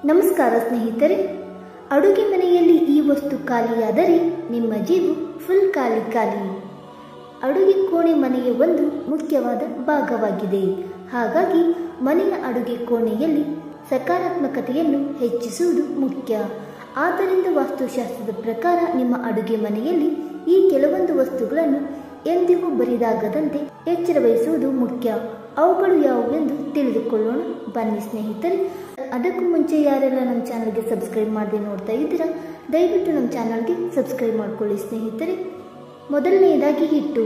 ನಮಸ್ಕಾರ ಸ್ನೇಹಿತರೆ, ಅಡುಗೆ ಮನೆಯಲ್ಲಿ ಈ ವಸ್ತು ಖಾಲಿಯಾದರೆ ನಿಮ್ಮ ಜೇಬು ಫುಲ್ ಖಾಲಿ. ಅಡುಗೆ ಕೋಣೆ ಮನೆಯ ಒಂದು ಮುಖ್ಯವಾದ ಭಾಗವಾಗಿದೆ. ಹಾಗಾಗಿ ಮನೆಯ ಅಡುಗೆ ಕೋಣೆಯಲ್ಲಿ ಸಕಾರಾತ್ಮಕತೆಯನ್ನು ಹೆಚ್ಚಿಸುವುದು ಮುಖ್ಯ. ಆದ್ದರಿಂದ ವಾಸ್ತುಶಾಸ್ತ್ರದ ಪ್ರಕಾರ ನಿಮ್ಮ ಅಡುಗೆ ಮನೆಯಲ್ಲಿ ಈ ಕೆಲವೊಂದು ವಸ್ತುಗಳನ್ನು ಎಂದಿಗೂ ಬರಿದಾಗದಂತೆ ಎಚ್ಚರ ವಹಿಸುವುದು ಮುಖ್ಯ. ಅವುಗಳು ಯಾವುವೆಂದು ತಿಳಿದುಕೊಳ್ಳೋಣ ಬನ್ನಿ ಸ್ನೇಹಿತರೆ. ಅದಕ್ಕೂ ಮುಂಚೆ ಯಾರೆಲ್ಲ ನಮ್ಮ ಚಾನಲ್ಗೆ ಸಬ್ಸ್ಕ್ರೈಬ್ ಮಾಡದೆ ನೋಡ್ತಾ ಇದ್ದೀರಾ, ದಯವಿಟ್ಟು ನಮ್ಮ ಚಾನಲ್ಗೆ ಸಬ್ಸ್ಕ್ರೈಬ್ ಮಾಡಿಕೊಳ್ಳಿ ಸ್ನೇಹಿತರೆ. ಮೊದಲನೆಯದಾಗಿ ಹಿಟ್ಟು.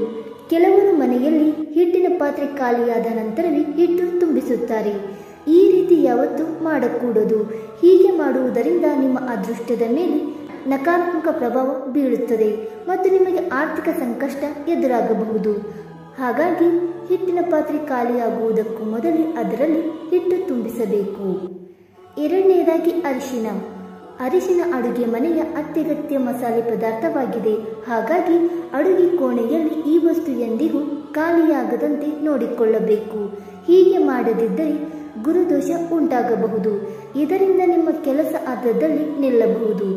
ಕೆಲವರು ಮನೆಯಲ್ಲಿ ಹಿಟ್ಟಿನ ಪಾತ್ರೆ ಖಾಲಿಯಾದ ನಂತರವೇ ಹಿಟ್ಟು ತುಂಬಿಸುತ್ತಾರೆ. ಈ ರೀತಿ ಯಾವತ್ತೂ ಮಾಡಕೂಡದು. ಹೀಗೆ ಮಾಡುವುದರಿಂದ ನಿಮ್ಮ ಅದೃಷ್ಟದ ಮೇಲೆ ನಕಾರಾತ್ಮಕ ಪ್ರಭಾವ ಬೀಳುತ್ತದೆ ಮತ್ತು ನಿಮಗೆ ಆರ್ಥಿಕ ಸಂಕಷ್ಟ ಎದುರಾಗಬಹುದು. ಹಾಗಾಗಿ ಹಿಟ್ಟಿನ ಪಾತ್ರೆ ಖಾಲಿಯಾಗುವುದಕ್ಕೂ ಮೊದಲೇ ಅದರಲ್ಲಿ ಹಿಟ್ಟು ತುಂಬಿಸಬೇಕು. ಎರಡನೆಯದಾಗಿ ಅರಿಶಿನ. ಅರಿಶಿನ ಅಡುಗೆ ಮನೆಯ ಅತ್ಯಗತ್ಯ ಮಸಾಲೆ ಪದಾರ್ಥವಾಗಿದೆ. ಹಾಗಾಗಿ ಅಡುಗೆ ಕೋಣೆಯಲ್ಲಿ ಈ ವಸ್ತು ಎಂದಿಗೂ ಖಾಲಿಯಾಗದಂತೆ ನೋಡಿಕೊಳ್ಳಬೇಕು. ಹೀಗೆ ಮಾಡದಿದ್ದರೆ ಗುರುದೋಷ ಉಂಟಾಗಬಹುದು. ಇದರಿಂದ ನಿಮ್ಮ ಕೆಲಸ ಅರ್ಧದಲ್ಲಿ ನಿಲ್ಲಬಹುದು.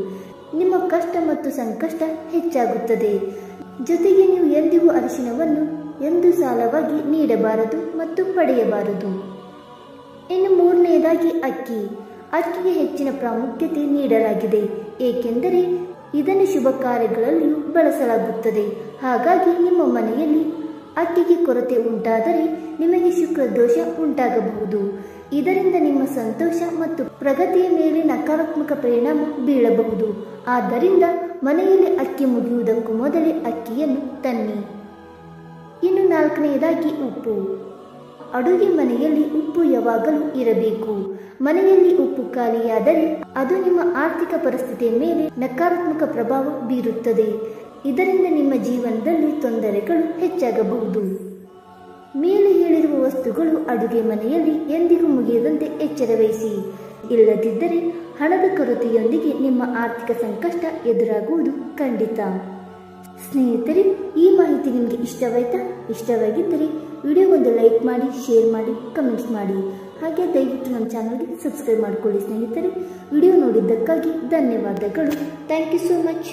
ನಿಮ್ಮ ಕಷ್ಟ ಮತ್ತು ಸಂಕಷ್ಟ ಹೆಚ್ಚಾಗುತ್ತದೆ. ಜೊತೆಗೆ ನೀವು ಎಂದಿಗೂ ಅರಿಶಿನವನ್ನು ಎಂದು ಸಾಲವಾಗಿ ನೀಡಬಾರದು ಮತ್ತು ಪಡೆಯಬಾರದು. ಇನ್ನು ಮೂರನೆಯದಾಗಿ ಅಕ್ಕಿ. ಅಕ್ಕಿಗೆ ಹೆಚ್ಚಿನ ಪ್ರಾಮುಖ್ಯತೆ ನೀಡಲಾಗಿದೆ, ಏಕೆಂದರೆ ಇದನ್ನು ಶುಭ ಕಾರ್ಯಗಳಲ್ಲಿಯೂ ಬಳಸಲಾಗುತ್ತದೆ. ಹಾಗಾಗಿ ನಿಮ್ಮ ಮನೆಯಲ್ಲಿ ಅಕ್ಕಿಗೆ ಕೊರತೆ ಉಂಟಾದರೆ ನಿಮಗೆ ಶುಕ್ರ ದೋಷ ಉಂಟಾಗಬಹುದು. ಇದರಿಂದ ನಿಮ್ಮ ಸಂತೋಷ ಮತ್ತು ಪ್ರಗತಿಯ ಮೇಲೆ ನಕಾರಾತ್ಮಕ ಪರಿಣಾಮ ಬೀಳಬಹುದು. ಆದ್ದರಿಂದ ಮನೆಯಲ್ಲಿ ಅಕ್ಕಿ ಮುಗಿಯುವುದಕ್ಕೂ ಮೊದಲೇ ಅಕ್ಕಿಯನ್ನು ತನ್ನಿ. ಇನ್ನು ನಾಲ್ಕನೆಯದಾಗಿ ಉಪ್ಪು. ಅಡುಗೆ ಮನೆಯಲ್ಲಿ ಉಪ್ಪು ಯಾವಾಗಲೂ ಇರಬೇಕು. ಮನೆಯಲ್ಲಿ ಉಪ್ಪು ಖಾಲಿಯಾದರೆ ಅದು ನಿಮ್ಮ ಆರ್ಥಿಕ ಪರಿಸ್ಥಿತಿಯ ಮೇಲೆ ನಕಾರಾತ್ಮಕ ಪ್ರಭಾವ ಬೀರುತ್ತದೆ. ಇದರಿಂದ ನಿಮ್ಮ ಜೀವನದಲ್ಲಿ ತೊಂದರೆಗಳು ಹೆಚ್ಚಾಗಬಹುದು. ಮೇಲೆ ಹೇಳಿರುವ ವಸ್ತುಗಳು ಅಡುಗೆ ಮನೆಯಲ್ಲಿ ಎಂದಿಗೂ ಮುಗಿಯದಂತೆ ಎಚ್ಚರವಹಿಸಿ. ಇಲ್ಲದಿದ್ದರೆ ಹಣದ ಕೊರತೆಯೊಂದಿಗೆ ನಿಮ್ಮ ಆರ್ಥಿಕ ಸಂಕಷ್ಟ ಎದುರಾಗುವುದು ಖಂಡಿತ. ಸ್ನೇಹಿತರೆ, ಈ ಮಾಹಿತಿ ನಿಮಗೆ ಇಷ್ಟವಾಯ್ತಾ? ಇಷ್ಟವಾಗಿದ್ದರೆ ವಿಡಿಯೋಗೊಂದು ಲೈಕ್ ಮಾಡಿ, ಶೇರ್ ಮಾಡಿ, ಕಮೆಂಟ್ಸ್ ಮಾಡಿ. ಹಾಗೆ ದಯವಿಟ್ಟು ನಮ್ಮ ಚಾನಲ್ಗೆ ಸಬ್ಸ್ಕ್ರೈಬ್ ಮಾಡಿಕೊಳ್ಳಿ ಸ್ನೇಹಿತರೆ. ವಿಡಿಯೋ ನೋಡಿದ್ದಕ್ಕಾಗಿ ಧನ್ಯವಾದಗಳು. Thank you so much.